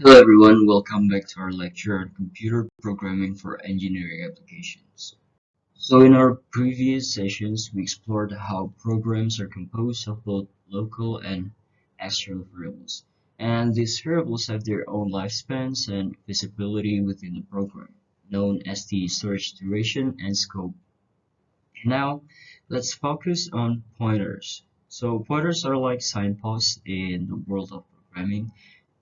Hello everyone, welcome back to our lecture on computer programming for engineering applications. So in our previous sessions, we explored how programs are composed of both local and external variables. And these variables have their own lifespans and visibility within the program, known as the storage duration and scope. Now, let's focus on pointers. So pointers are like signposts in the world of programming.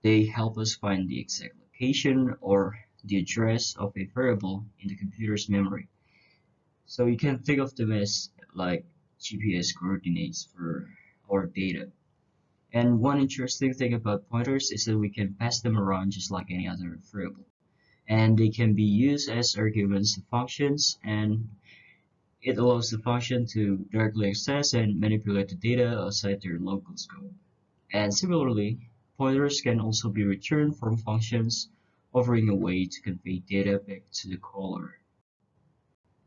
They help us find the exact location or the address of a variable in the computer's memory. So you can think of them as like GPS coordinates for our data. And one interesting thing about pointers is that we can pass them around just like any other variable. And they can be used as arguments to functions, and it allows the function to directly access and manipulate the data outside their local scope. And similarly, pointers can also be returned from functions, offering a way to convey data back to the caller.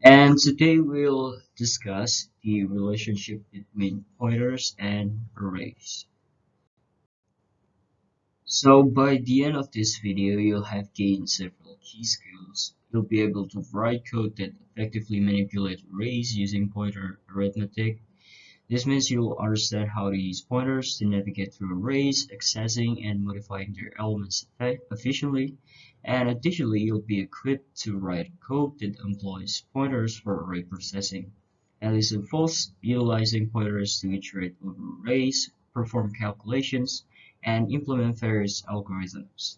And today we'll discuss the relationship between pointers and arrays. So by the end of this video, you'll have gained several key skills. You'll be able to write code that effectively manipulates arrays using pointer arithmetic. This means you'll understand how to use pointers to navigate through arrays, accessing and modifying their elements efficiently, and additionally you'll be equipped to write code that employs pointers for array processing. And this involves utilizing pointers to iterate over arrays, perform calculations, and implement various algorithms.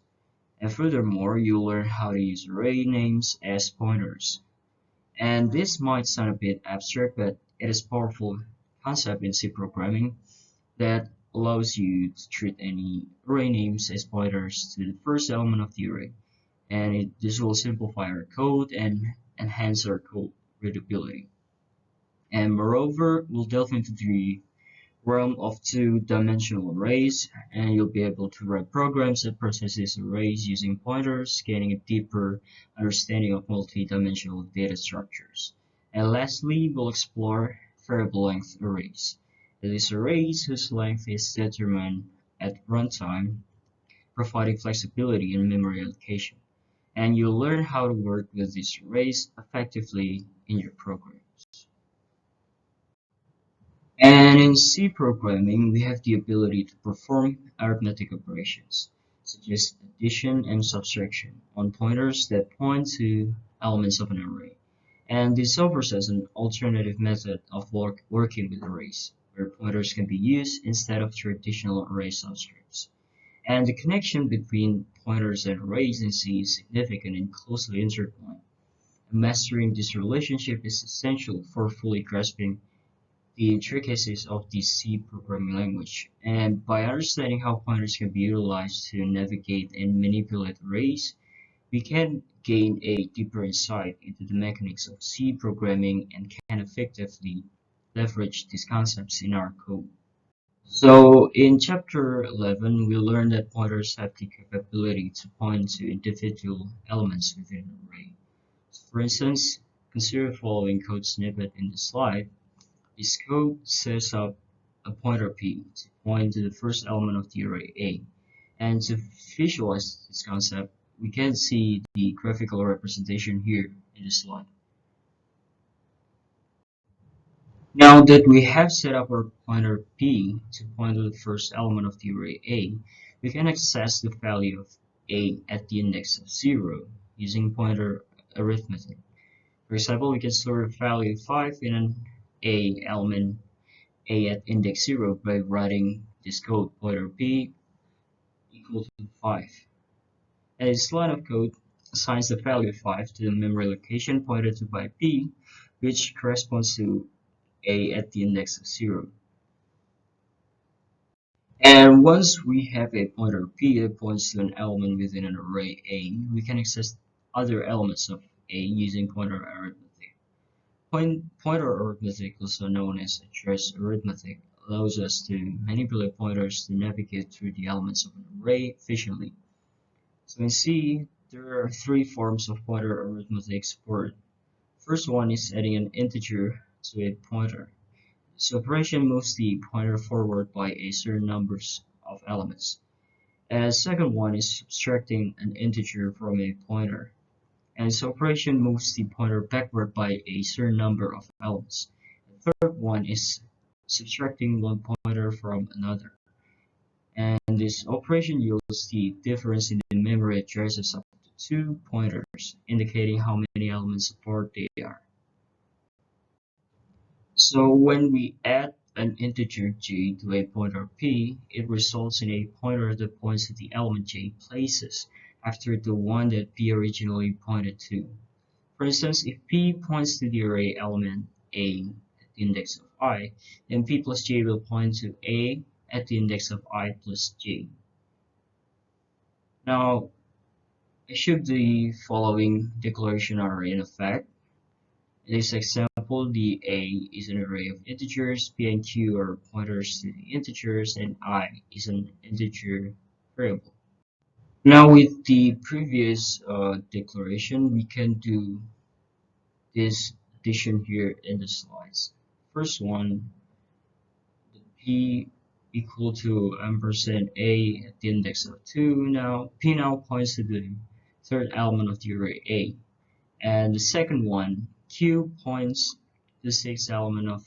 And furthermore, you'll learn how to use array names as pointers. And this might sound a bit abstract, but it is a powerful concept in C programming that allows you to treat any array names as pointers to the first element of the array. And this will simplify our code and enhance our code readability. And moreover, we'll delve into the realm of two-dimensional arrays, and you'll be able to write programs that process these arrays using pointers, gaining a deeper understanding of multi-dimensional data structures. And lastly, we'll explore variable length arrays. These arrays whose length is determined at runtime, providing flexibility in memory allocation. And you'll learn how to work with these arrays effectively in your program. And in C programming, we have the ability to perform arithmetic operations, such as addition and subtraction, on pointers that point to elements of an array. And this offers us an alternative method of working with arrays, where pointers can be used instead of traditional array subscripts. And the connection between pointers and arrays in C is significant and closely intertwined. Mastering this relationship is essential for fully grasping the intricacies of the C programming language, and by understanding how pointers can be utilized to navigate and manipulate arrays, we can gain a deeper insight into the mechanics of C programming and can effectively leverage these concepts in our code. So in chapter 11, we learned that pointers have the capability to point to individual elements within an array. So for instance, consider the following code snippet in the slide. This code sets up a pointer P to point to the first element of the array A. And to visualize this concept, we can see the graphical representation here in the slide. Now that we have set up our pointer P to point to the first element of the array A, we can access the value of A at the index of 0 using pointer arithmetic. For example, we can store the value 5 in an A element A at index 0 by writing this code pointer P equal to 5. And this line of code assigns the value 5 to the memory location pointed to by P, which corresponds to A at the index of 0. And once we have a pointer P that points to an element within an array A, we can access other elements of A using pointer arithmetic. Pointer arithmetic, also known as address arithmetic, allows us to manipulate pointers to navigate through the elements of an array efficiently. So in C, there are three forms of pointer arithmetic support. First one is adding an integer to a pointer. This operation moves the pointer forward by a certain number of elements. And the second one is subtracting an integer from a pointer. And this operation moves the pointer backward by a certain number of elements. The third one is subtracting one pointer from another. And this operation yields the difference in the memory addresses of the two pointers, indicating how many elements apart they are. So when we add an integer j to a pointer p, it results in a pointer that points to the element j places after the one that p originally pointed to. For instance, if p points to the array element a at the index of I, then p plus j will point to a at the index of I plus j. Now, should the following declaration are in effect, in this example, the A is an array of integers, P and Q are pointers to the integers, and I is an integer variable. Now with the previous declaration, we can do this addition here in the slides. First one, the P equal to ampersand A at the index of 2. Now P now points to the third element of the array A. And the second one, Q points to the sixth element of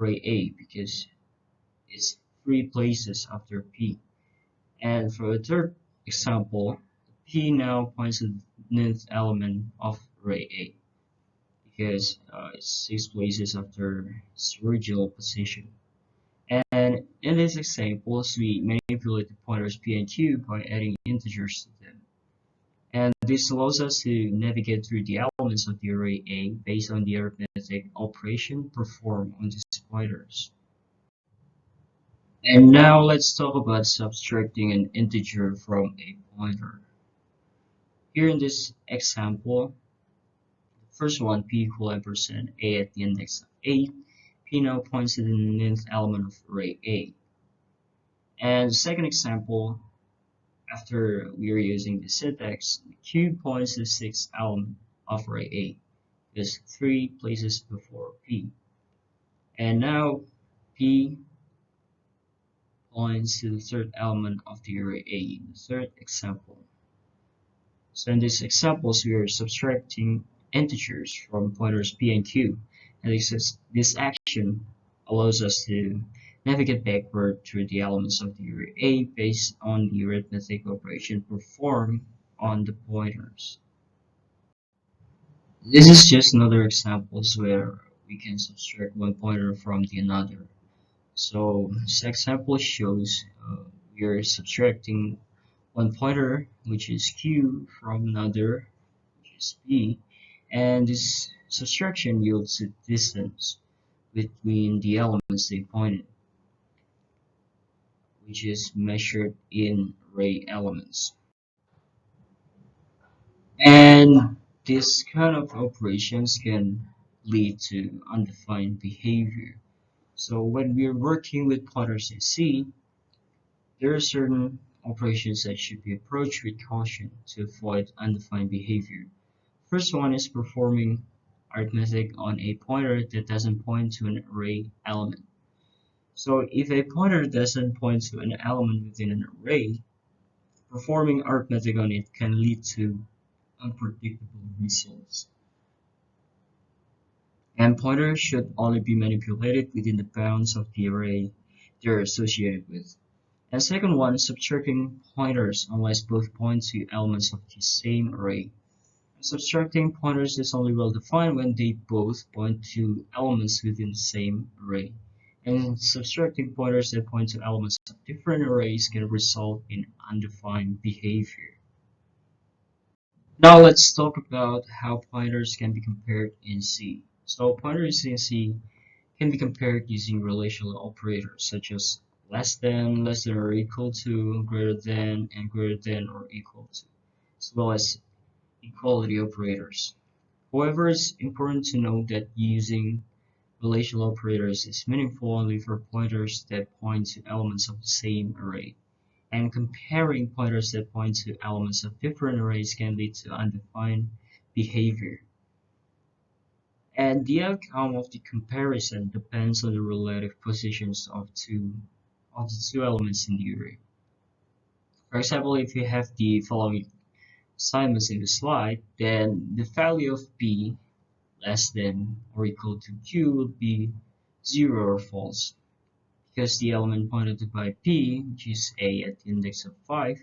array A because it's 3 places after P. And for the third example, P now points to the ninth element of array A because it's 6 places after its original position. And in these examples, we manipulate the pointers P and Q by adding integers to them. And this allows us to navigate through the elements of the array A based on the arithmetic operation performed on these pointers. And now let's talk about subtracting an integer from a pointer. Here in this example, the first one, p equal ampersand a at the index of 8, p now points to the nth element of array A. And the second example, after we are using the syntax, q points to the sixth element of array A. Is 3 places before p. And now p points to the third element of the array A in the third example. So in these examples, we are subtracting integers from pointers p and q. And this action allows us to navigate backward through the elements of the array A based on the arithmetic operation performed on the pointers. This is just another examples where we can subtract one pointer from the another. So this example shows we are subtracting one pointer, which is q, from another, which is p, and this subtraction yields a distance between the elements they pointed, which is measured in array elements. And this kind of operations can lead to undefined behavior. So when we're working with pointers in C, there are certain operations that should be approached with caution to avoid undefined behavior. First one is performing arithmetic on a pointer that doesn't point to an array element. So if a pointer doesn't point to an element within an array, performing arithmetic on it can lead to unpredictable results. And pointers should only be manipulated within the bounds of the array they're associated with. And second one, subtracting pointers unless both point to elements of the same array. Subtracting pointers is only well defined when they both point to elements within the same array. And subtracting pointers that point to elements of different arrays can result in undefined behavior. Now let's talk about how pointers can be compared in C. So pointers in C can be compared using relational operators such as less than or equal to, greater than, and greater than or equal to, as well as equality operators. However, it's important to note that using relational operators is meaningful only for pointers that point to elements of the same array, and comparing pointers that point to elements of different arrays can lead to undefined behavior. And the outcome of the comparison depends on the relative positions of the two elements in the array. For example, if you have the following assignments in the slide, then the value of p less than or equal to q would be 0 or false, because the element pointed to by p, which is a at the index of 5,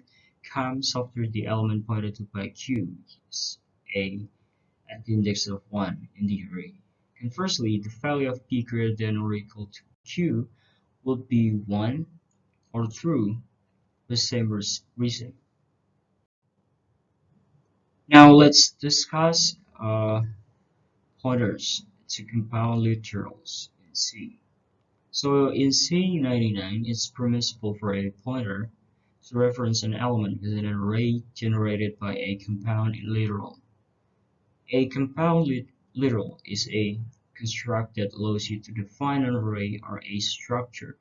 comes after the element pointed to by q, which is a at the index of 1 in the array. Conversely, the value of p greater than or equal to q would be 1 or true, the same reason. Now let's discuss pointers to compound literals in C. So in C99, it's permissible for a pointer to reference an element within an array generated by a compound literal. A compound literal is a construct that allows you to define an array or a structure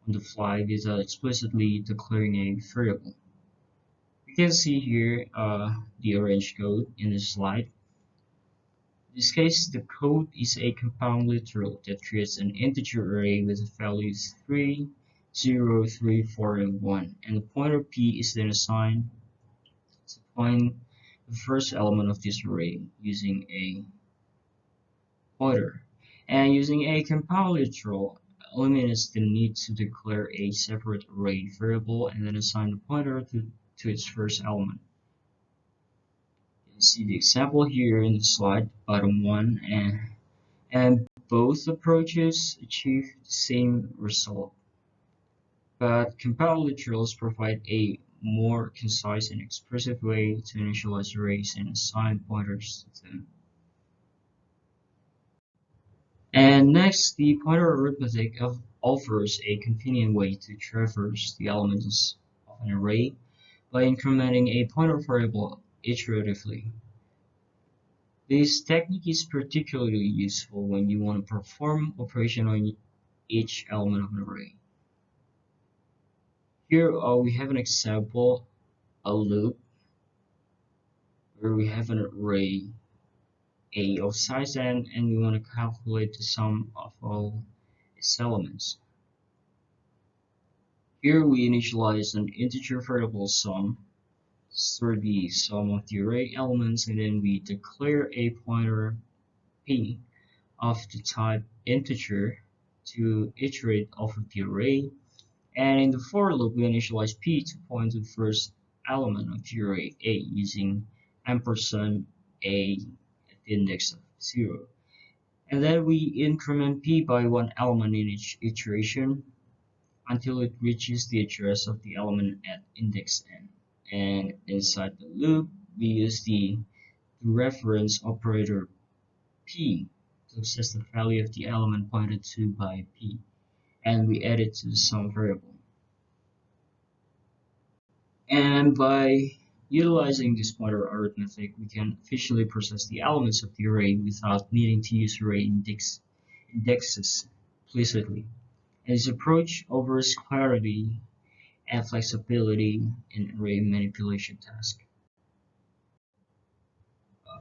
on the fly without explicitly declaring a variable. You can see here the arranged code in this slide. In this case, the code is a compound literal that creates an integer array with the values 3, 0, 3, 4, and 1, and the pointer p is then assigned to point the first element of this array using a pointer. And using a compound literal eliminates the need to declare a separate array variable and then assign the pointer to its first element. You see the example here in the slide, bottom one, and both approaches achieve the same result. But compound literals provide a more concise and expressive way to initialize arrays and assign pointers to them. And next, the pointer arithmetic offers a convenient way to traverse the elements of an array by incrementing a pointer variable iteratively. This technique is particularly useful when you want to perform operation on each element of an array. Here we have an example, a loop, where we have an array A of size n, and we want to calculate the sum of all its elements. Here we initialize an integer variable sum, store the sum of the array elements, and then we declare a pointer p of the type integer to iterate over the array. And in the for loop, we initialize p to point to the first element of the array a using ampersand a at the index of 0. And then we increment p by one element in each iteration until it reaches the address of the element at index n. And inside the loop, we use the reference operator p to access the value of the element pointed to by p, and we add it to the sum variable. And by utilizing this pointer arithmetic, we can efficiently process the elements of the array without needing to use array indexes explicitly. And this approach offers clarity and flexibility in array manipulation tasks.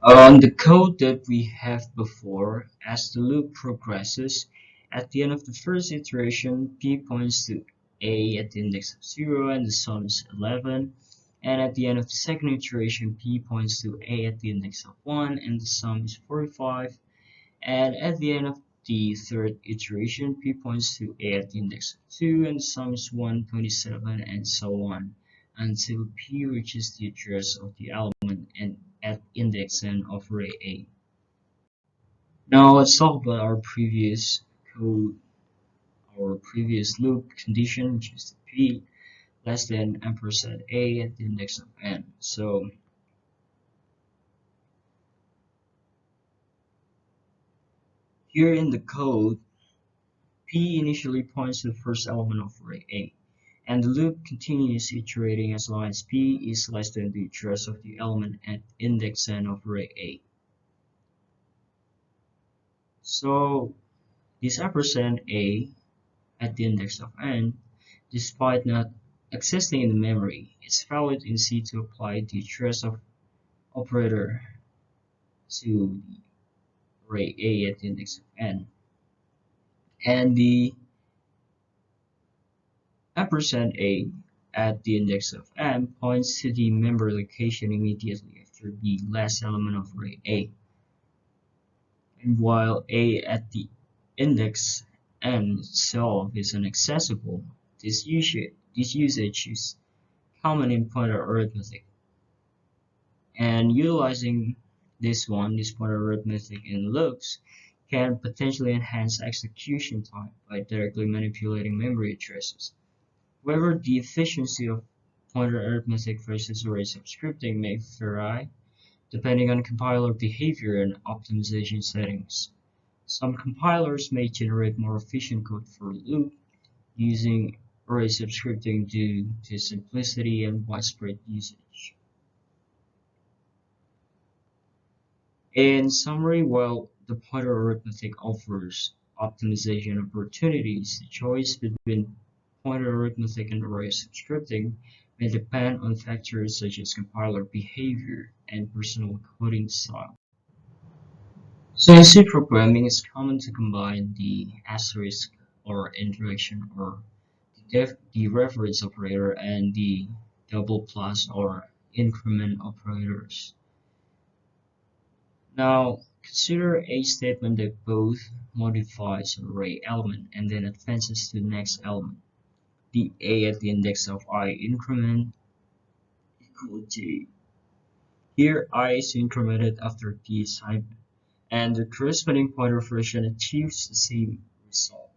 On the code that we have before, as the loop progresses, at the end of the first iteration, p points to a at the index of 0 and the sum is 11. And at the end of the second iteration, p points to a at the index of 1 and the sum is 45. And at the end of the third iteration, p points to a at the index of 2 and the sum is 127, and so on until p reaches the address of the element and at index n of array A. Now let's talk about our previous code, our previous loop condition, which is the p less than ampersand a at the index of n. So here in the code, p initially points to the first element of array A, and the loop continues iterating as long as p is less than the address of the element at index n of array A. So this ampersand a at the index of n, despite not existing in the memory, is valid in C to apply the address of operator to the array A at the index of n. And the ampersand a at the index of M points to the member location immediately after the last element of array A. And while A at the index N itself is inaccessible, this usage is common in pointer arithmetic. And utilizing this pointer arithmetic in loops can potentially enhance execution time by directly manipulating memory addresses. However, the efficiency of pointer arithmetic versus array subscripting may vary depending on compiler behavior and optimization settings. Some compilers may generate more efficient code for a loop using array subscripting due to simplicity and widespread usage. In summary, while the pointer arithmetic offers optimization opportunities, the choice between pointer arithmetic and array subscripting may depend on factors such as compiler behavior and personal coding style. So in C programming, it's common to combine the asterisk or indirection or the reference operator and the double plus or increment operators. Now, consider a statement that both modifies an array element and then advances to the next element. The A at the index of I increment equal J. Here I is incremented after the assignment, and the corresponding pointer version achieves the same result.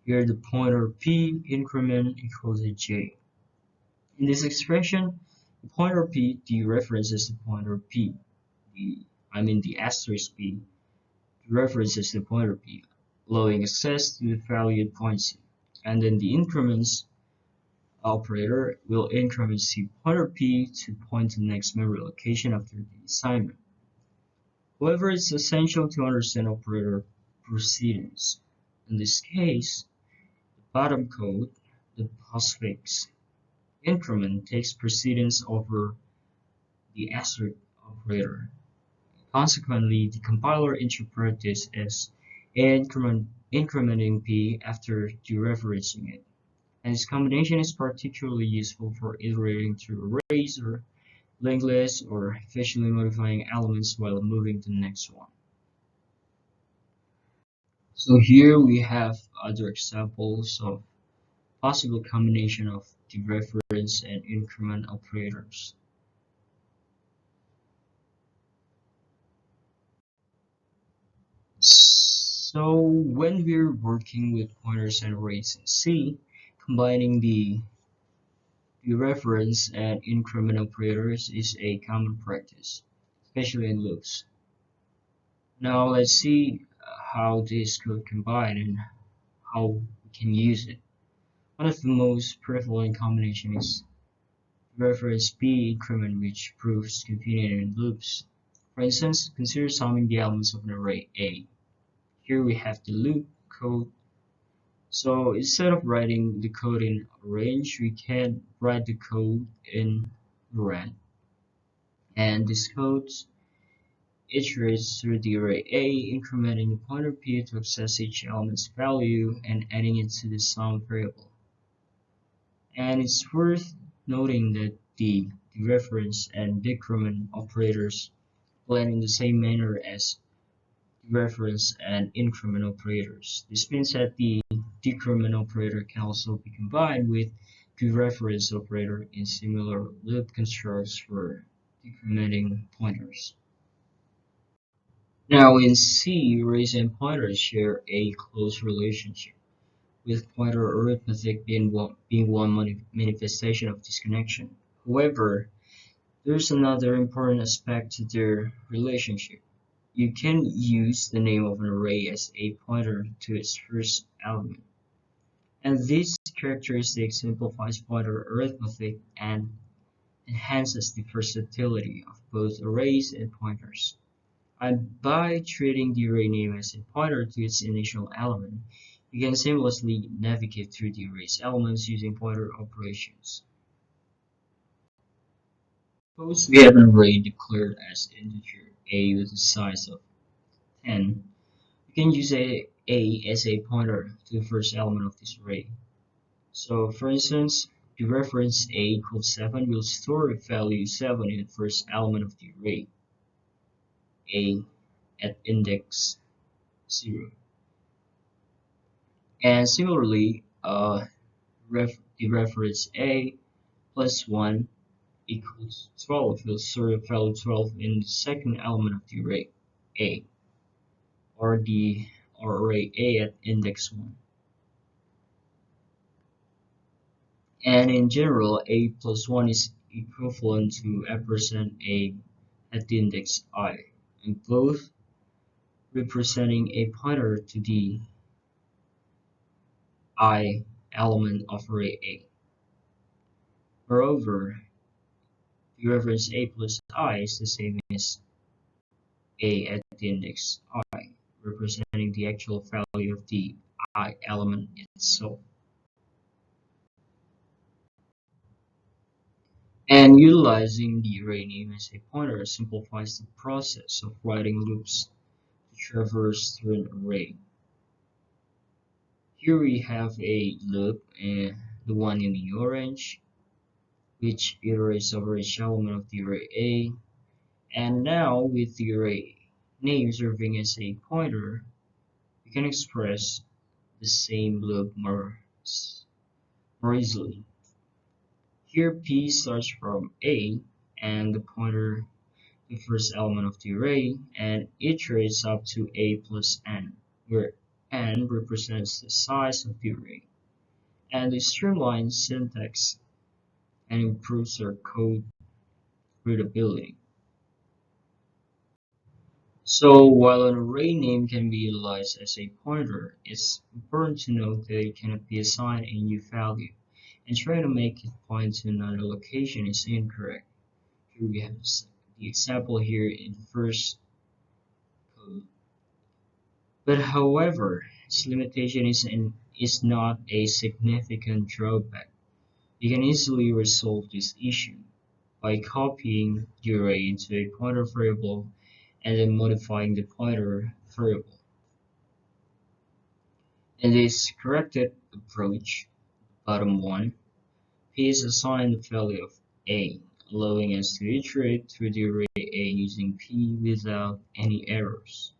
Here the pointer P increment equals to J. In this expression, the pointer P dereferences the pointer P. The asterisk P references the pointer P, allowing access to the value it points to. And then the increments operator will increment the pointer P to point to the next memory location after the assignment. However, it's essential to understand operator precedence. In this case, the bottom code, the postfix increment takes precedence over the asterisk operator. Consequently, the compiler interprets this as incrementing P after dereferencing it. And this combination is particularly useful for iterating through arrays or linked lists or efficiently modifying elements while moving to the next one. So here we have other examples of possible combination of dereference and increment operators. So when we're working with pointers and arrays in C, combining the dereference and increment operators is a common practice, especially in loops. Now let's see how this could combine and how we can use it. One of the most prevalent combinations is reference P increment, which proves convenient in loops. For instance, consider summing the elements of an array A. Here we have the loop code. So instead of writing the code in range, we can write the code in red. And this code iterates through the array A, incrementing the pointer P to access each element's value and adding it to the sum variable. And it's worth noting that the dereference and decrement operators blend in the same manner as dereference and increment operators. This means that the decrement operator can also be combined with dereference operator in similar loop constructs for decrementing pointers. Now in C, arrays and pointers share a close relationship, with pointer arithmetic being one manifestation of this connection. However, there's another important aspect to their relationship. You can use the name of an array as a pointer to its first element. And this characteristic simplifies pointer arithmetic and enhances the versatility of both arrays and pointers. And by treating the array name as a pointer to its initial element, you can seamlessly navigate through the array's elements using pointer operations. Suppose we have an array declared as integer a with a size of 10. You can use a as a pointer to the first element of this array. So for instance, the reference a equals 7 will store value 7 in the first element of the array a at index 0. And similarly, the reference a plus 1 equals 12 will store value 12 in the second element of the array a, or array a at index 1. And in general, a plus 1 is equivalent to ampersand a at the index I, and both representing a pointer to the I element of array A. Moreover, the reference a plus I is the same as a at the index I, representing the actual value of the I element itself. And utilizing the array name as a pointer simplifies the process of writing loops to traverse through an array. Here we have a loop, and the one in the orange, which iterates over each element of the array A. And now with the array name serving as a pointer, we can express the same loop more easily. Here P starts from A and the pointer the first element of the array, and iterates up to A plus n, where n represents the size of the array. And the streamlines syntax and improves our code readability. So while an array name can be utilized as a pointer, it's important to note that it cannot be assigned a new value, and trying to make it point to another location is incorrect. Here we have the example here in the first code. But however, its limitation is not a significant drawback. You can easily resolve this issue by copying the array into a pointer variable and then modifying the pointer variable. In this corrected approach, bottom one, P is assigned the value of A, allowing us to iterate through the array A using P without any errors.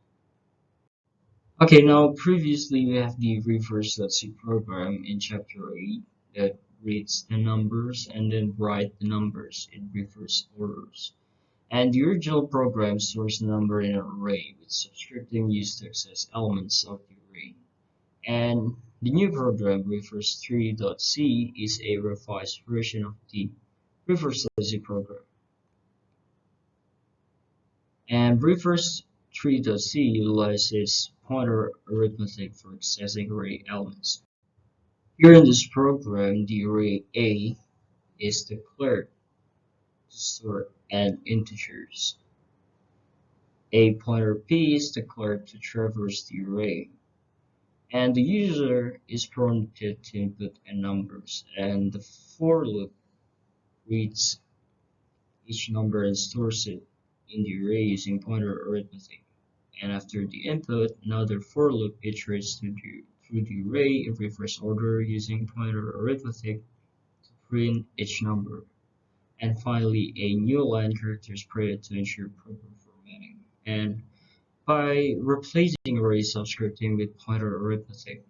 Okay, now previously we have the reverse.c program in chapter 8 that reads the numbers and then write the numbers in reverse orders. And the original program stores the number in an array with subscripting used to access elements of the array. And the new program, reverse3.c, is a revised version of the reverse.c program. And reverse3.c utilizes pointer arithmetic for accessing array elements. Here in this program, the array A is declared to store n integers. A pointer P is declared to traverse the array. And the user is prompted to input n numbers, and the for loop reads each number and stores it in the array using pointer arithmetic. And after the input, another for loop iterates through the array in reverse order using pointer arithmetic to print each number. And finally, a new line character is created to ensure proper formatting. And by replacing array subscripting with pointer arithmetic,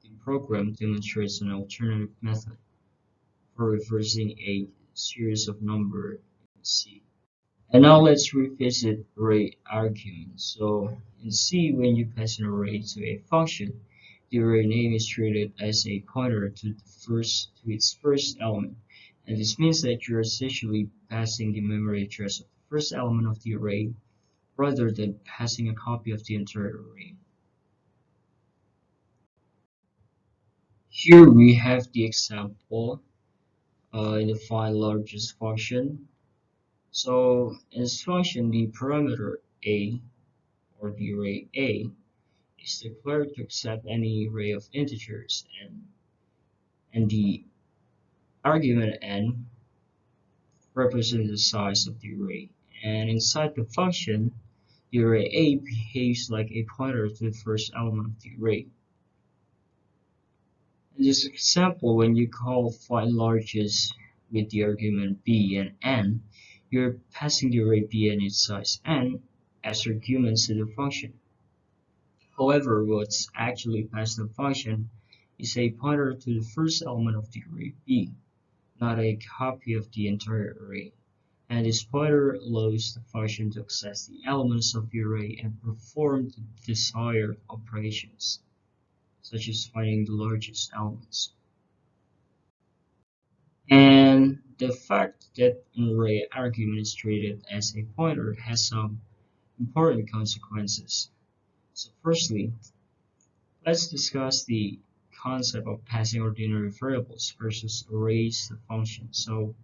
the program demonstrates an alternative method for reversing a series of numbers in C. And now let's revisit array arguments. So in C, when you pass an array to a function, the array name is treated as a pointer to its first element. And this means that you're essentially passing the memory address of the first element of the array rather than passing a copy of the entire array. Here we have the example in the find largest function. So in this function, the parameter a, or the array a, is declared to accept any array of integers, and the argument n represents the size of the array. And inside the function, the array a behaves like a pointer to the first element of the array. In this example, when you call find largest with the argument b and n, you're passing the array b and its size n as arguments to the function. However, what's actually passed to the function is a pointer to the first element of the array b, not a copy of the entire array. And this pointer allows the function to access the elements of the array and perform the desired operations, such as finding the largest elements. And the fact that an array argument is treated as a pointer has some important consequences. So firstly, let's discuss the concept of passing ordinary variables versus arrays to functions. So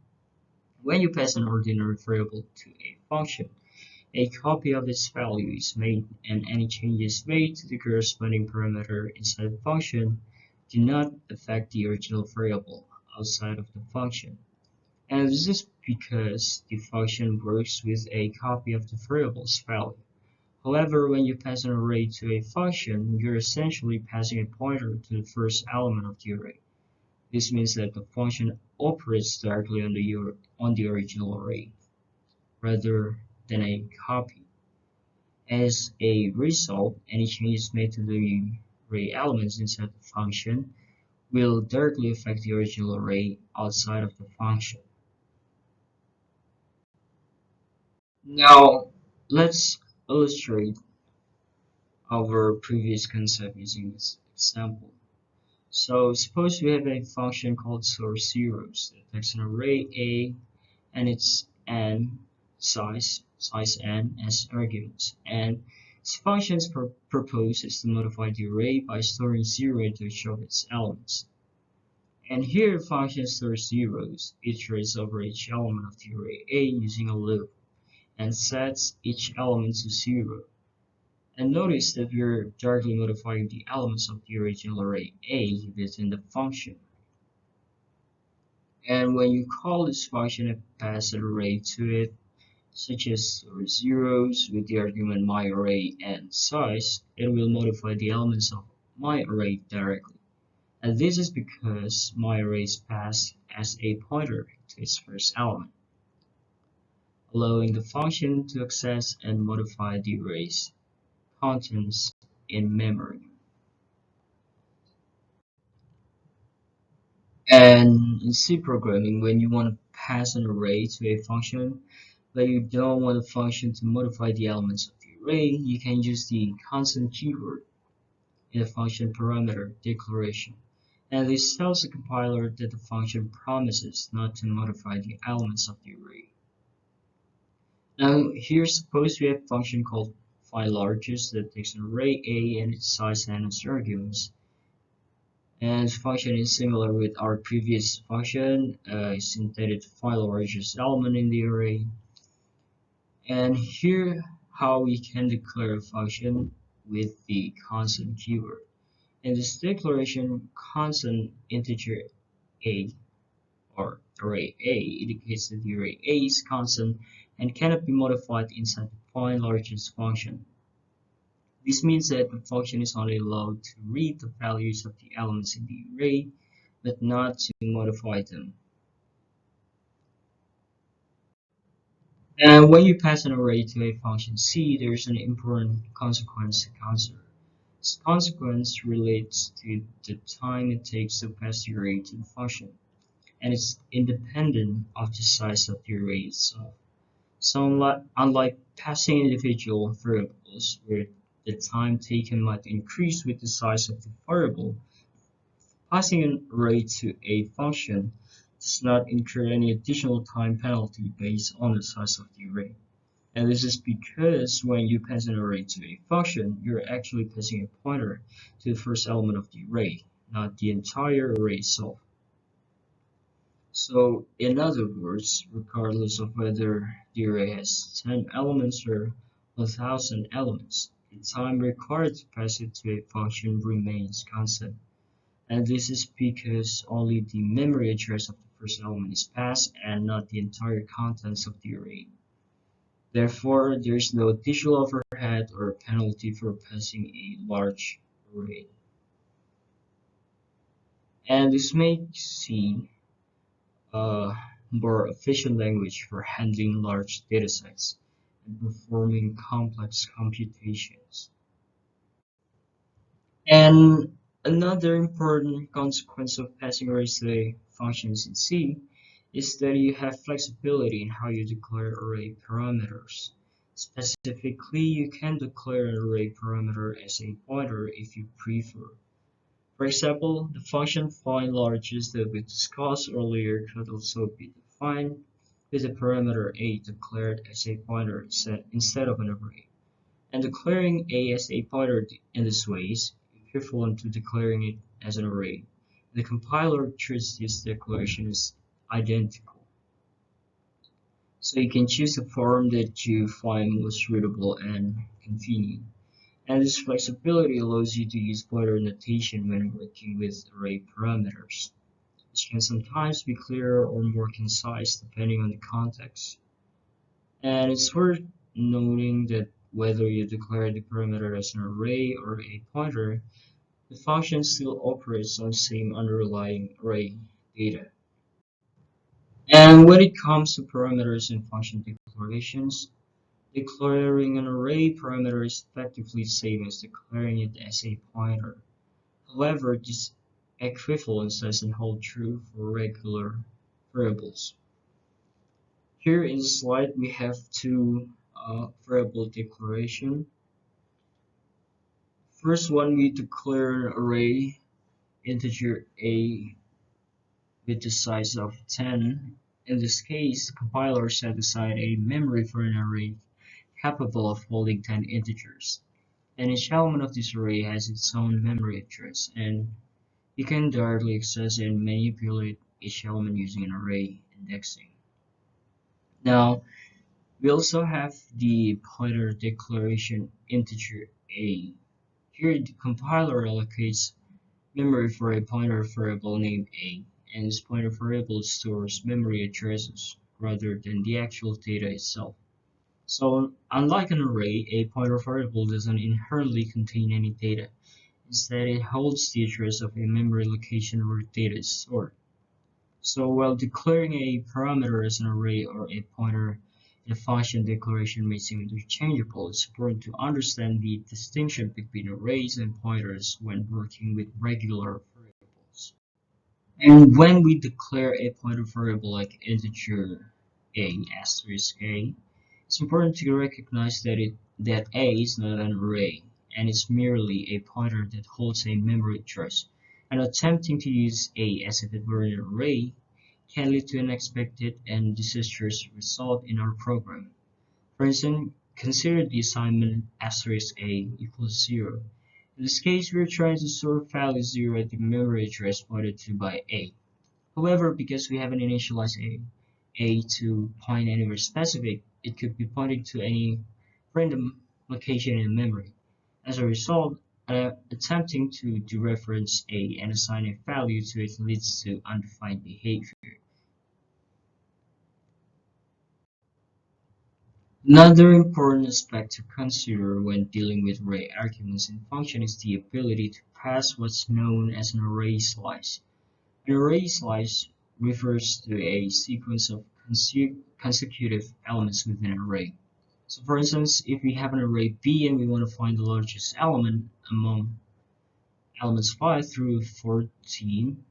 when you pass an ordinary variable to a function, a copy of its value is made, and any changes made to the corresponding parameter inside the function do not affect the original variable outside of the function. And this is because the function works with a copy of the variable's value. However, when you pass an array to a function, you're essentially passing a pointer to the first element of the array. This means that the function operates directly on the original array, rather than a copy. As a result, any changes made to the array elements inside the function will directly affect the original array outside of the function. Now, let's illustrate our previous concept using this example. So suppose we have a function called source zeros that takes an array A and its n size n as arguments, and its function's purpose is to modify the array by storing 0 into each of its elements. And here the function stores zeros, iterates over each element of the array A using a loop, and sets each element to 0. And notice that we're directly modifying the elements of the original array A within the function. And when you call this function and pass an array to it, such as zeros with the argument myArray and size, it will modify the elements of myArray directly. And this is because myArray is passed as a pointer to its first element, allowing the function to access and modify the array's contents in memory. And in C programming, when you want to pass an array to a function, but you don't want the function to modify the elements of the array, you can use the constant keyword in the function parameter declaration. And this tells the compiler that the function promises not to modify the elements of the array. Now here suppose we have a function called findLargest that takes an array A and its size n as arguments. And this function is similar with our previous function. It's intended to find the largest element in the array. And here how we can declare a function with the constant keyword. In this declaration, constant integer a or array A indicates that the array A is constant and cannot be modified inside the findLargest function. This means that the function is only allowed to read the values of the elements in the array, but not to modify them. And when you pass an array to a function C, there's an important consequence to consider. This consequence relates to the time it takes to pass the array to the function, and it's independent of the size of the array itself. So unlike passing individual variables, where the time taken might increase with the size of the variable, passing an array to a function does not incur any additional time penalty based on the size of the array. And this is because when you pass an array to a function, you're actually passing a pointer to the first element of the array, not the entire array itself. So in other words, regardless of whether the array has 10 elements or 1000 elements, the time required to pass it to a function remains constant. And this is because only the memory address of the first element is passed and not the entire contents of the array. Therefore, there is no additional overhead or penalty for passing a large array. And this makes C a more efficient language for handling large datasets and performing complex computations. And another important consequence of passing arrays to the functions in C is that you have flexibility in how you declare array parameters. Specifically, you can declare an array parameter as a pointer if you prefer. For example, the function findLargest that we discussed earlier could also be defined with the parameter a declared as a pointer instead of an array. And declaring a as a pointer in this way is equivalent to declaring it as an array. The compiler treats this declaration as identical. So you can choose the form that you find most readable and convenient. And this flexibility allows you to use pointer notation when working with array parameters, which can sometimes be clearer or more concise depending on the context. And it's worth noting that whether you declare the parameter as an array or a pointer, the function still operates on the same underlying array data. And when it comes to parameters and function declarations, declaring an array parameter is effectively the same as declaring it as a pointer. However, this equivalence doesn't hold true for regular variables. Here in the slide, we have two variable declaration. First one, we declare an array integer a with the size of 10. In this case, the compiler set aside a memory for an array capable of holding 10 integers. And each element of this array has its own memory address, and you can directly access and manipulate each element using an array indexing. Now, we also have the pointer declaration integer a. Here, the compiler allocates memory for a pointer variable named a, and this pointer variable stores memory addresses rather than the actual data itself. So, unlike an array, a pointer variable doesn't inherently contain any data. Instead, it holds the address of a memory location where data is stored. So while declaring a parameter as an array or a pointer, the function declaration may seem interchangeable. It's important to understand the distinction between arrays and pointers when working with regular variables. And when we declare a pointer variable like integer a asterisk a, it's important to recognize that a is not an array, and it's merely a pointer that holds a memory address. And attempting to use a as if it were an array can lead to unexpected and disastrous result in our program. For instance, consider the assignment asterisk a equals 0. In this case, we are trying to store value 0 at the memory address pointed to by a. However, because we haven't initialized a to point anywhere specific, it could be pointing to any random location in memory. As a result, attempting to dereference a and assign a value to it leads to undefined behavior. Another important aspect to consider when dealing with array arguments in function is the ability to pass what's known as an array slice. An array slice refers to a sequence of consecutive elements within an array. So for instance, if we have an array B and we want to find the largest element among elements 5 through 14,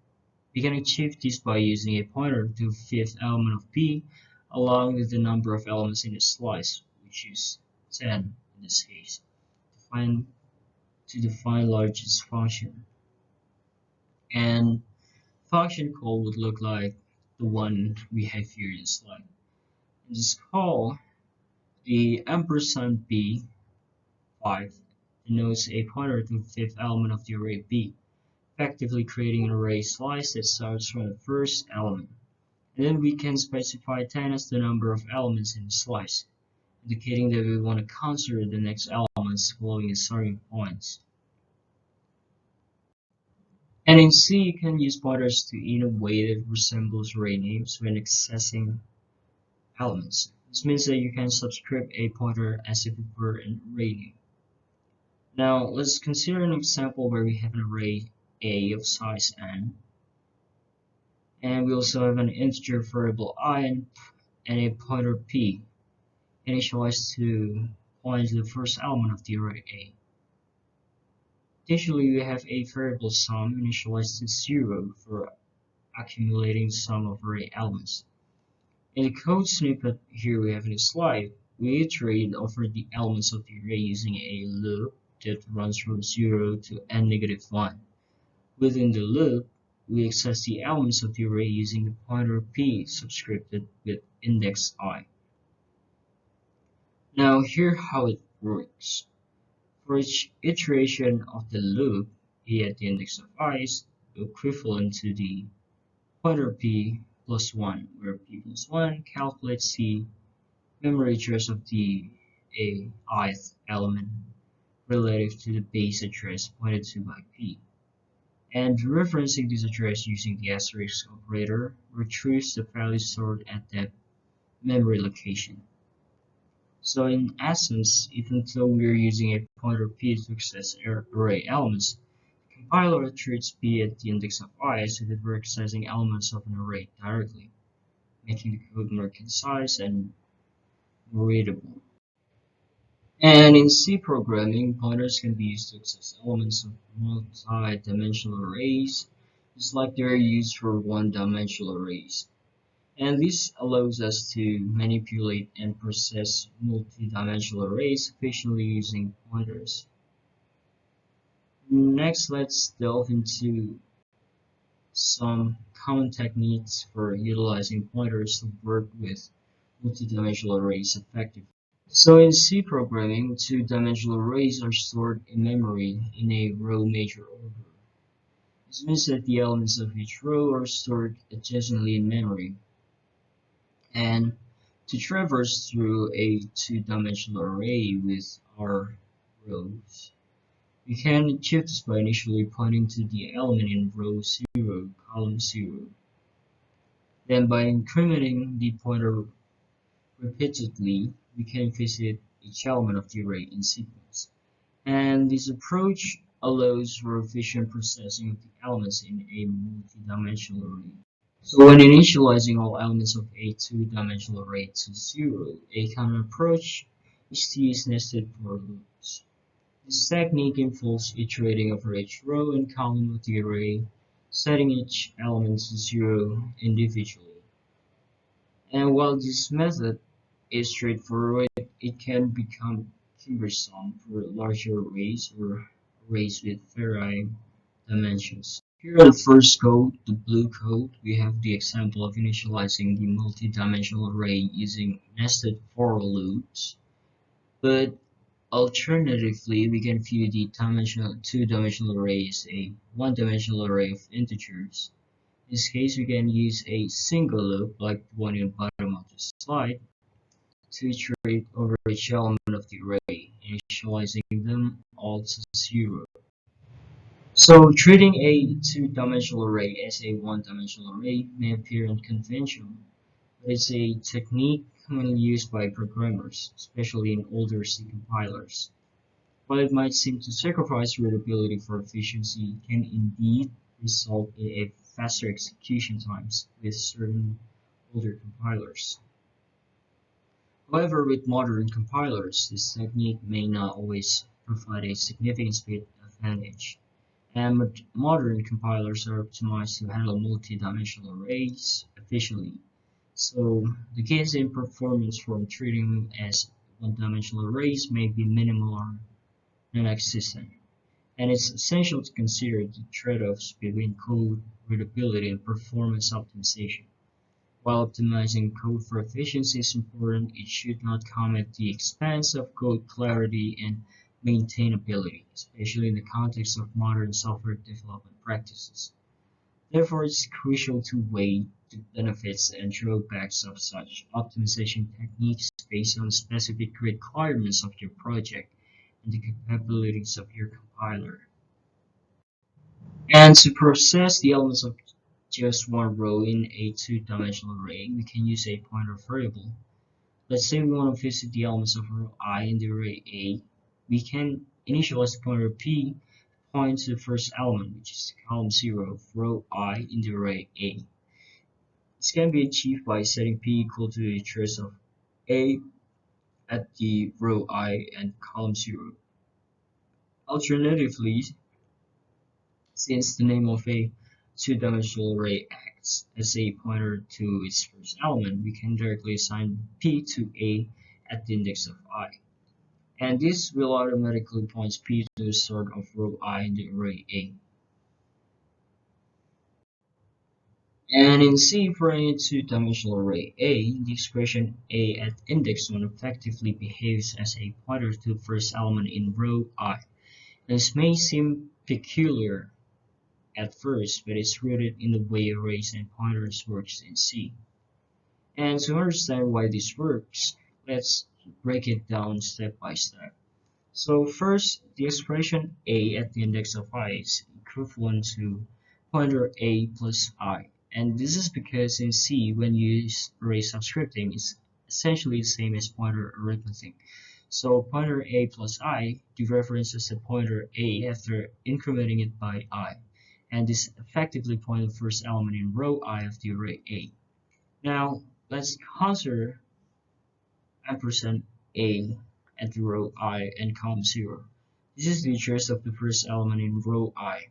we can achieve this by using a pointer to the fifth element of B along with the number of elements in the slice, which is 10 in this case, to define largest function. And function call would look like the one we have here in the slide. In this call, the ampersand B5 denotes a pointer to the fifth element of the array B, effectively creating an array slice that starts from the first element. And then we can specify 10 as the number of elements in the slice, indicating that we want to consider the next elements following the starting points. And in C, you can use pointers in a way that resembles array names when accessing elements. This means that you can subscript a pointer as if it were an array name. Now, let's consider an example where we have an array A of size n, And we also have an integer variable I and a pointer p, initialized to point to the first element of the array A. Additionally, we have a variable sum initialized to 0 for accumulating sum of array elements. In the code snippet here we have in the slide, we iterate over the elements of the array using a loop that runs from 0 to n-1. Within the loop, we access the elements of the array using the pointer p subscripted with index I. Now here how it works. For each iteration of the loop, a at the index of I is equivalent to the pointer p plus 1, where p plus 1 calculates the memory address of the ith element relative to the base address pointed to by p. And referencing this address using the asterisk operator retrieves the value stored at that memory location. So in essence, even though we're using a pointer p to access array elements, the compiler treats p at the index of I as if it were accessing elements of an array directly, making the code more concise and more readable. And in C programming, pointers can be used to access elements of multi-dimensional arrays, just like they are used for one-dimensional arrays. And this allows us to manipulate and process multi-dimensional arrays efficiently using pointers. Next, let's delve into some common techniques for utilizing pointers to work with multi-dimensional arrays effectively. So in C programming, two-dimensional arrays are stored in memory in a row major order. This means that the elements of each row are stored adjacently in memory. And to traverse through a two-dimensional array with our rows, we can achieve this by initially pointing to the element in row 0, column 0. Then by incrementing the pointer repeatedly, we can visit each element of the array in sequence. And this approach allows for efficient processing of the elements in a multi-dimensional array. So when initializing all elements of a two-dimensional array to 0, a common approach is to use nested for loops. This technique involves iterating over each row and column of the array, setting each element to 0 individually. And while this method is straightforward, it can become cumbersome for larger arrays or arrays with varying dimensions. Here in the first code, the blue code, we have the example of initializing the multi-dimensional array using nested for loops. But alternatively, we can view the two-dimensional array as a one-dimensional array of integers. In this case, we can use a single loop like the one in the bottom of the slide to iterate over each element of the array, initializing them all to 0. So treating a two-dimensional array as a one-dimensional array may appear unconventional, but it's a technique commonly used by programmers, especially in older C compilers. While it might seem to sacrifice readability for efficiency, it can indeed result in a faster execution times with certain older compilers. However, with modern compilers, this technique may not always provide a significant speed advantage, and modern compilers are optimized to handle multi-dimensional arrays efficiently. So the gains in performance from treating as one-dimensional arrays may be minimal or non-existent, and it's essential to consider the trade-offs between code readability and performance optimization. While optimizing code for efficiency is important, it should not come at the expense of code clarity and maintainability, especially in the context of modern software development practices. Therefore, it's crucial to weigh the benefits and drawbacks of such optimization techniques based on specific requirements of your project and the capabilities of your compiler. And to process the elements of just one row in a two-dimensional array, we can use a pointer variable. Let's say we want to visit the elements of row I in the array A. We can initialize the pointer p point to the first element, which is column 0 of row I in the array A. This can be achieved by setting P equal to the trace of A at the row I and column 0. Alternatively, since the name of a two-dimensional array acts as a pointer to its first element, we can directly assign P to A at the index of I. And this will automatically point P to the start of row I in the array A. And in C, for any two-dimensional array A, the expression A at index 1 effectively behaves as a pointer to the first element in row I. This may seem peculiar at first, but it's rooted in the way arrays and pointers works in C. And to understand why this works, let's break it down step by step. So first, the expression A at the index of I is equivalent to pointer A plus I. And this is because in C, when you use array subscripting, it's essentially the same as pointer arithmetic. So pointer A plus I dereferences the pointer A after incrementing it by I, and this effectively points the first element in row I of the array A. Now, let's consider ampersand A at the row I and column 0. This is the trace of the first element in row I.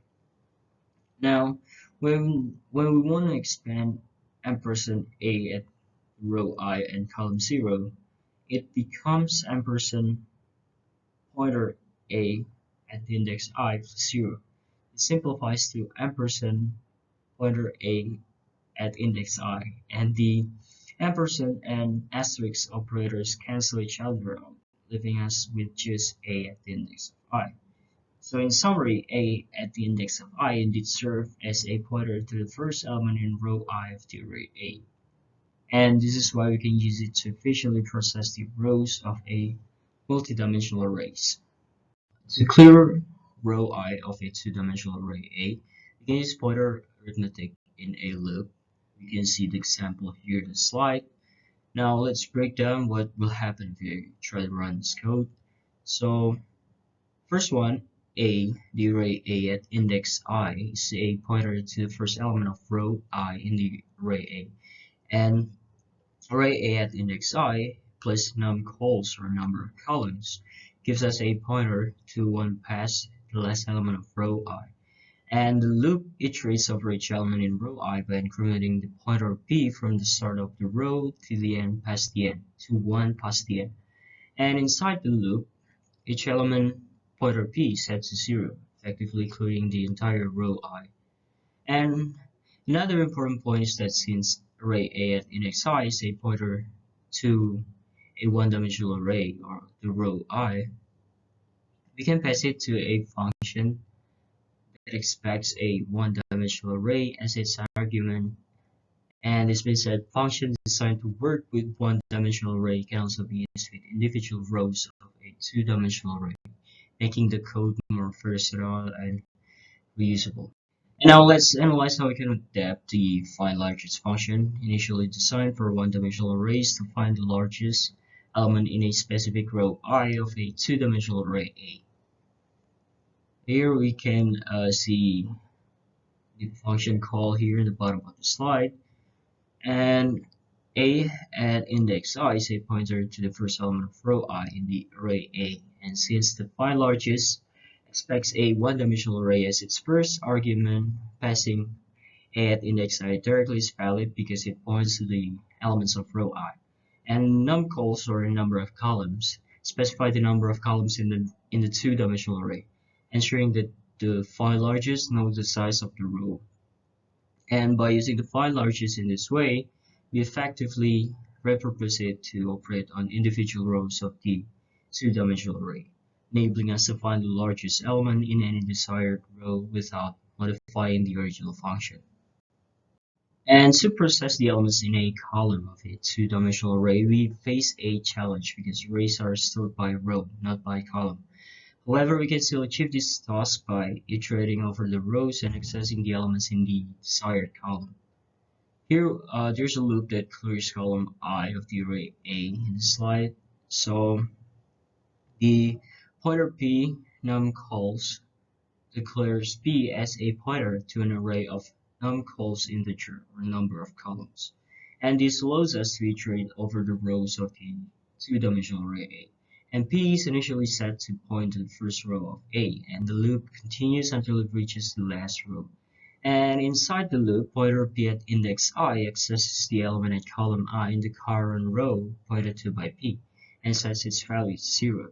Now, when we want to expand ampersand A at row I and column 0, it becomes ampersand pointer A at the index I plus 0. It simplifies to ampersand pointer A at index I, and the ampersand and asterisk operators cancel each other out, leaving us with just A at the index of I. So in summary, A at the index of I indeed serves as a pointer to the first element in row I of the array A. And this is why we can use it to efficiently process the rows of a multidimensional arrays. To clear row I of a two-dimensional array A, we can use pointer arithmetic in a loop. You can see the example here in the slide. Now let's break down what will happen if you try to run this code. So first one, A, the array A at index I is a pointer to the first element of row I in the array A. And array A at index I plus num_cols or number of columns gives us a pointer to one past the last element of row I. And the loop iterates over each element in row I by incrementing the pointer P from the start of the row to the end past the end, to 1 past the end. And inside the loop, each element pointer P is set to 0, effectively clearing the entire row I. And another important point is that since array A at index I is a pointer to a one-dimensional array or the row I, we can pass it to a function that expects a one-dimensional array as its argument. And this means that functions designed to work with one-dimensional array can also be used with individual rows of a two-dimensional array, making the code more versatile and reusable. And now let's analyze how we can adapt the find largest function, initially designed for one-dimensional arrays, to find the largest element in a specific row I of a two-dimensional array A. Here we can see the function call here in the bottom of the slide, and A at index I is a pointer to the first element of row I in the array A, and since the find largest expects a one-dimensional array as its first argument, passing A at index I directly is valid because it points to the elements of row I. And num_cols, or number of columns, specify the number of columns in the two-dimensional array, ensuring that the find largest knows the size of the row. And by using the find largest in this way, we effectively repurpose it to operate on individual rows of the two-dimensional array, enabling us to find the largest element in any desired row without modifying the original function. And to process the elements in a column of a two-dimensional array, we face a challenge because arrays are stored by row, not by column. However, we can still achieve this task by iterating over the rows and accessing the elements in the desired column. Here, there's a loop that clears column I of the array A in the slide. So the pointer P num_cols declares P as a pointer to an array of num_cols integer or number of columns. And this allows us to iterate over the rows of the two-dimensional array A. And P is initially set to point to the first row of A, and the loop continues until it reaches the last row. And inside the loop, pointer P at index I accesses the element at column I in the current row pointed to by P, and sets its value to 0.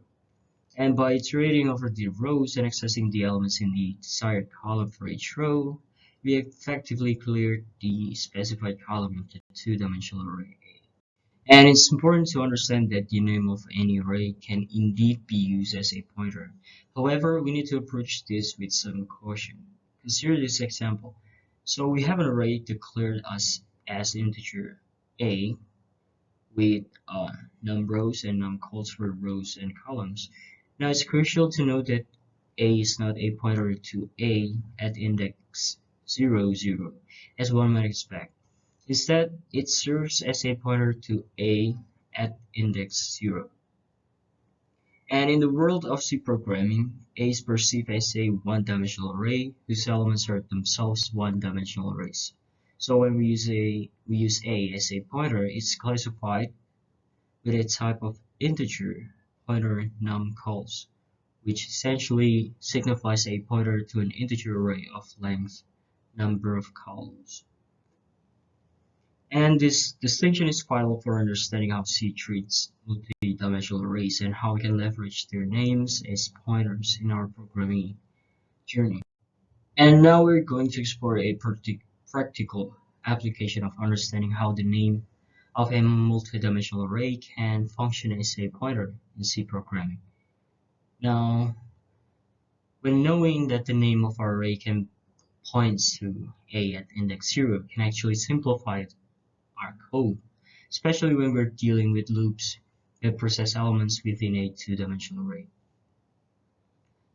And by iterating over the rows and accessing the elements in the desired column for each row, we effectively cleared the specified column of the two-dimensional array A. And it's important to understand that the name of any array can indeed be used as a pointer. However, we need to approach this with some caution. Consider this example. So we have an array declared as integer A with num rows and num calls for rows and columns. Now it's crucial to note that A is not a pointer to A at index 0, 0, as one might expect. Instead, it serves as a pointer to A at index 0. And in the world of C programming, A is perceived as a one-dimensional array whose elements are themselves one-dimensional arrays. So when we use A as a pointer, it's classified with a type of integer pointer num calls, which essentially signifies a pointer to an integer array of length number of columns. And this distinction is vital for understanding how C treats multi-dimensional arrays and how we can leverage their names as pointers in our programming journey. And now we're going to explore a practical application of understanding how the name of a multi-dimensional array can function as a pointer in C programming. Now, when knowing that the name of our array can points to A at index 0 can actually simplify our code, especially when we're dealing with loops that process elements within a two-dimensional array.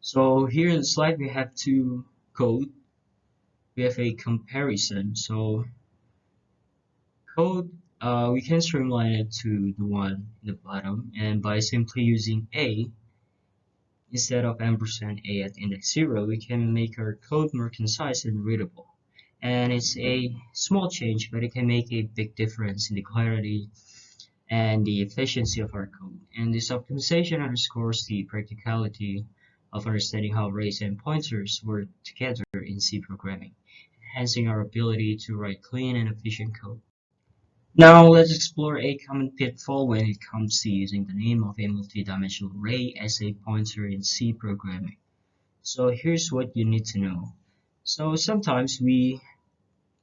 So here in the slide we have two code. We have a comparison. So code, we can streamline it to the one in the bottom, and by simply using A instead of ampersand A at index 0, we can make our code more concise and readable. And it's a small change, but it can make a big difference in the clarity and the efficiency of our code. And this optimization underscores the practicality of understanding how arrays and pointers work together in C programming, enhancing our ability to write clean and efficient code. Now let's explore a common pitfall when it comes to using the name of a multi-dimensional array as a pointer in C programming. So here's what you need to know. So sometimes we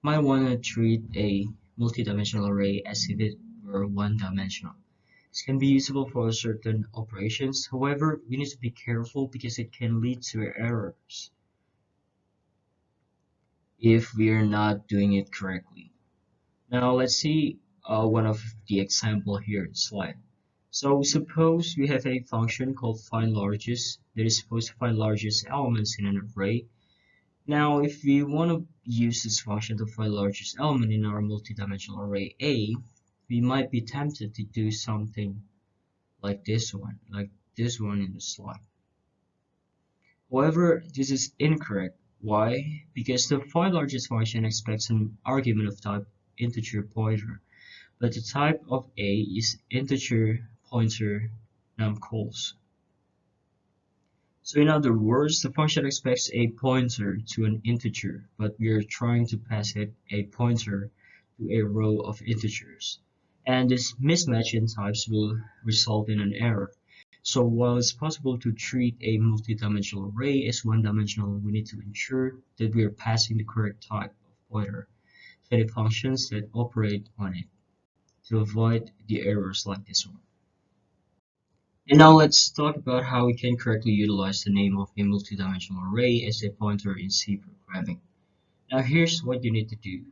might want to treat a multi-dimensional array as if it were one-dimensional. This can be useful for certain operations. However, we need to be careful because it can lead to errors if we are not doing it correctly. Now let's see one of the example here in the slide. So suppose we have a function called findLargest that is supposed to find largest elements in an array. Now if we want to use this function to find largest element in our multi-dimensional array A, we might be tempted to do something like this one in the slide. However, this is incorrect. Why? Because the findLargest function expects an argument of type integer pointer, but the type of A is integer pointer numCalls. So in other words, the function expects a pointer to an integer, but we are trying to pass it a pointer to a row of integers. And this mismatch in types will result in an error. So while it's possible to treat a multi-dimensional array as one-dimensional, we need to ensure that we are passing the correct type of pointer to the functions that operate on it to avoid the errors like this one. And now let's talk about how we can correctly utilize the name of a multi-dimensional array as a pointer in C programming. Now here's what you need to do.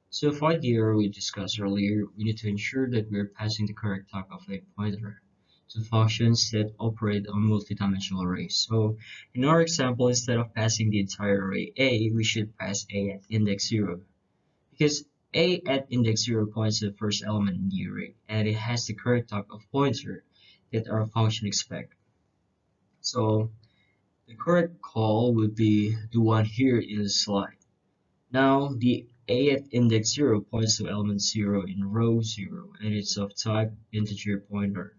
So to avoid the error we discussed earlier, we need to ensure that we're passing the correct type of a pointer to functions that operate on multi-dimensional arrays. So in our example, instead of passing the entire array A, we should pass A at index 0. Because A at index 0 points to the first element in the array, and it has the correct type of pointer that our function expects. So the correct call would be the one here in the slide. Now the A at index 0 points to element 0 in row 0 and it's of type integer pointer.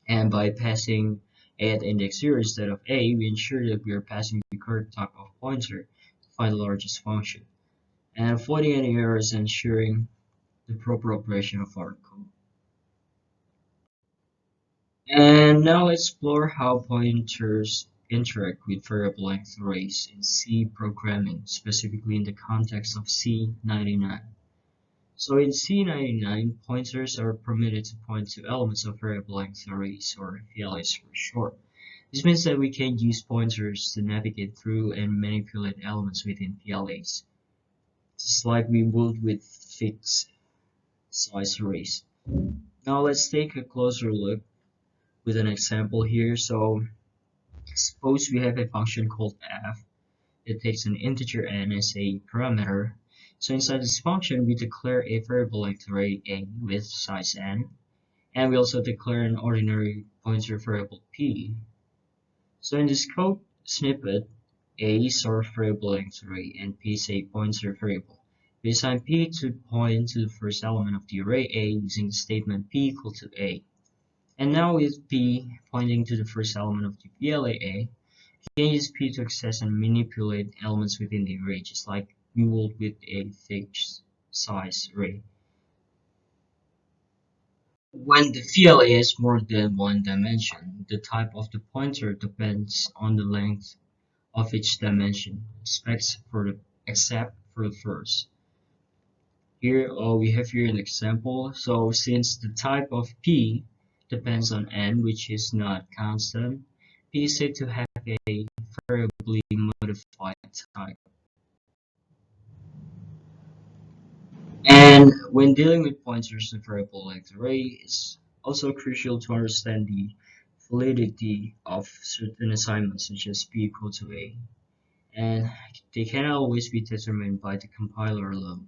And by passing A at index 0 instead of A, we ensure that we are passing the correct type of pointer to find the largest function, and avoiding any errors and ensuring the proper operation of our code. And now let's explore how pointers interact with variable length arrays in C programming, specifically in the context of C99. So in C99, pointers are permitted to point to elements of variable length arrays, or VLAs for short. This means that we can use pointers to navigate through and manipulate elements within VLAs, just like we would with fixed size arrays. Now let's take a closer look with an example here. So suppose we have a function called f. It takes an integer n as a parameter. So inside this function, we declare a variable length array A with size n, and we also declare an ordinary pointer variable p. So in this code snippet, A is our variable length array and p is a pointer variable. We assign p to point to the first element of the array A using the statement p equal to A. And now with p pointing to the first element of the VLA A, we can use p to access and manipulate elements within the array, just like we would with a fixed size array. When the VLA has more than one dimension, the type of the pointer depends on the length of each dimension, except for the first. Here we have here an example. So since the type of p depends on n, which is not constant, p is said to have a variably modified type. And when dealing with pointers to variable length array, it's also crucial to understand the validity of certain assignments, such as p equal to a, and they cannot always be determined by the compiler alone.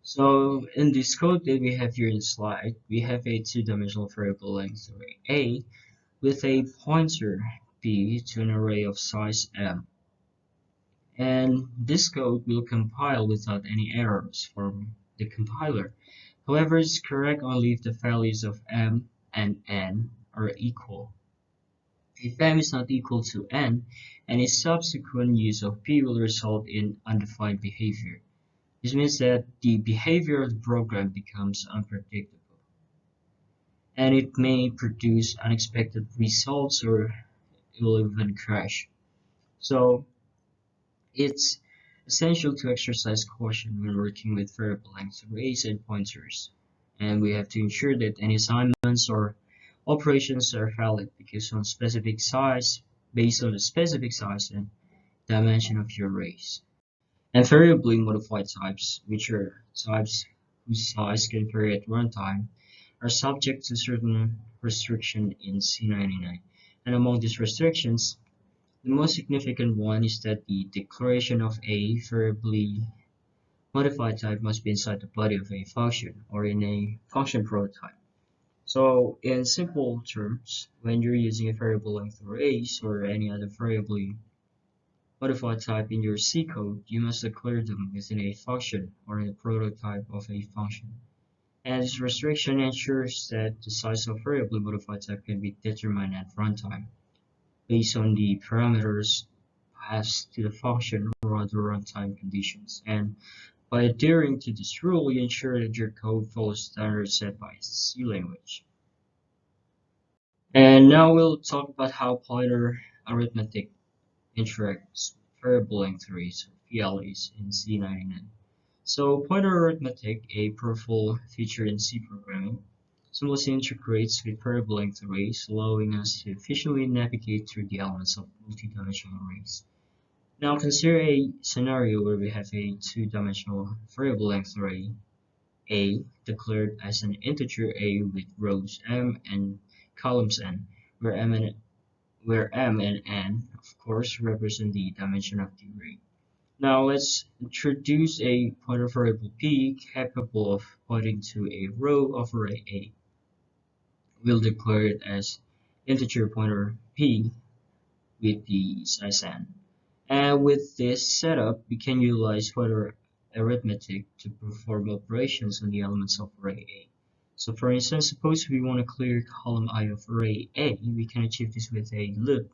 So in this code that we have here in the slide, we have a two-dimensional variable length array A with a pointer p to an array of size m. And this code will compile without any errors from the compiler. However, it's correct only if the values of m and n are equal. If m is not equal to n, any subsequent use of p will result in undefined behavior. This means that the behavior of the program becomes unpredictable, and it may produce unexpected results or it will even crash. So it's essential to exercise caution when working with variable length arrays and pointers, and we have to ensure that any assignments or operations are valid based on specific size and dimension of your arrays. And variably modified types, which are types whose size can vary at runtime, are subject to certain restriction in C99. And among these restrictions, the most significant one is that the declaration of a variably modified type must be inside the body of a function or in a function prototype. So in simple terms, when you're using a variable length arrays or any other variably modified type in your C code, you must declare them within a function or in a prototype of a function. And this restriction ensures that the size of variably modified type can be determined at runtime based on the parameters passed to the function or other runtime conditions. And by adhering to this rule, you ensure that your code follows standards set by C language. And now we'll talk about how pointer arithmetic interacts with variable length arrays, or VLAs, in C99. So pointer arithmetic, a powerful feature in C programming, seamlessly integrates with variable length arrays, allowing us to efficiently navigate through the elements of multi-dimensional arrays. Now consider a scenario where we have a two-dimensional variable length array A declared as an integer A with rows m and columns n, where m and n, of course, represent the dimension of the array. Now let's introduce a pointer variable p capable of pointing to a row of array A. We'll declare it as integer pointer p with the size n. And with this setup, we can utilize pointer arithmetic to perform operations on the elements of array A. So for instance, suppose we want to clear column I of array A, we can achieve this with a loop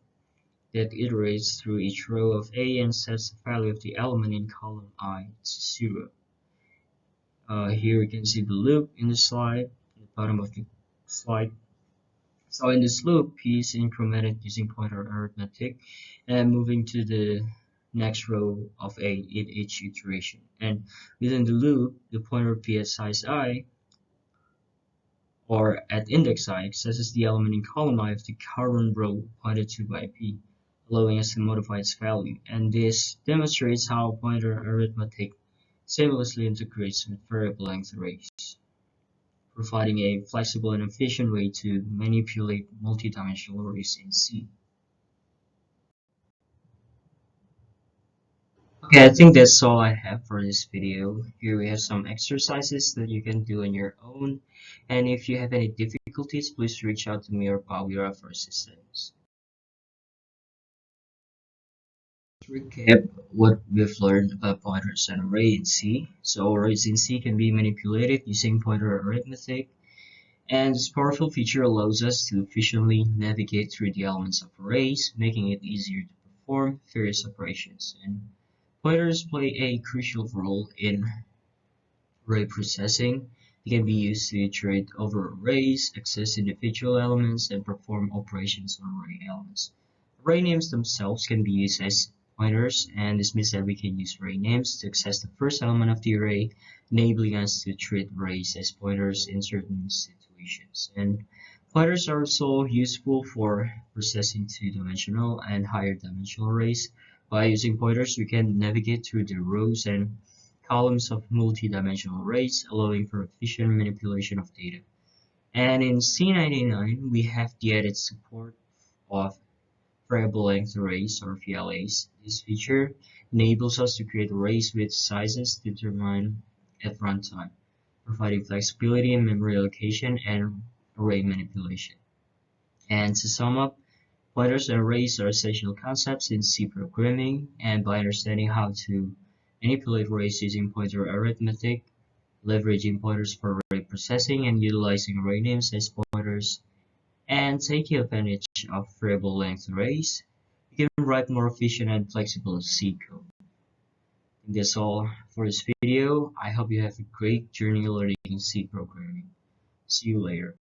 that iterates through each row of A and sets the value of the element in column I to 0. Here we can see the loop in the slide, at the bottom of the slide. So in this loop, P is incremented using pointer arithmetic and moving to the next row of A in each iteration. And within the loop, the pointer P at size I or at index I accesses the element in column I of the current row pointed to by P, allowing us to modify its value. And this demonstrates how pointer arithmetic seamlessly integrates with variable length arrays, providing a flexible and efficient way to manipulate multidimensional arrays in C. Okay, I think that's all I have for this video. Here we have some exercises that you can do on your own. And if you have any difficulties, please reach out to me or Pawira for assistance. To recap what we've learned about pointers and array in C. So arrays in C can be manipulated using pointer arithmetic. And this powerful feature allows us to efficiently navigate through the elements of arrays, making it easier to perform various operations. And pointers play a crucial role in array processing. They can be used to iterate over arrays, access individual elements, and perform operations on array elements. Array names themselves can be used as pointers, and this means that we can use array names to access the first element of the array, enabling us to treat arrays as pointers in certain situations. And pointers are also useful for processing two-dimensional and higher dimensional arrays. By using pointers, we can navigate through the rows and columns of multi-dimensional arrays, allowing for efficient manipulation of data. And in C99, we have the added support of variable length arrays or VLAs. This feature enables us to create arrays with sizes determined at runtime, providing flexibility in memory allocation and array manipulation. And to sum up, pointers and arrays are essential concepts in C programming, and by understanding how to manipulate arrays using pointer arithmetic, leveraging pointers for array processing, and utilizing array names as pointers, and taking advantage of variable length arrays, you can write more efficient and flexible C code. And that's all for this video. I hope you have a great journey learning C programming. See you later.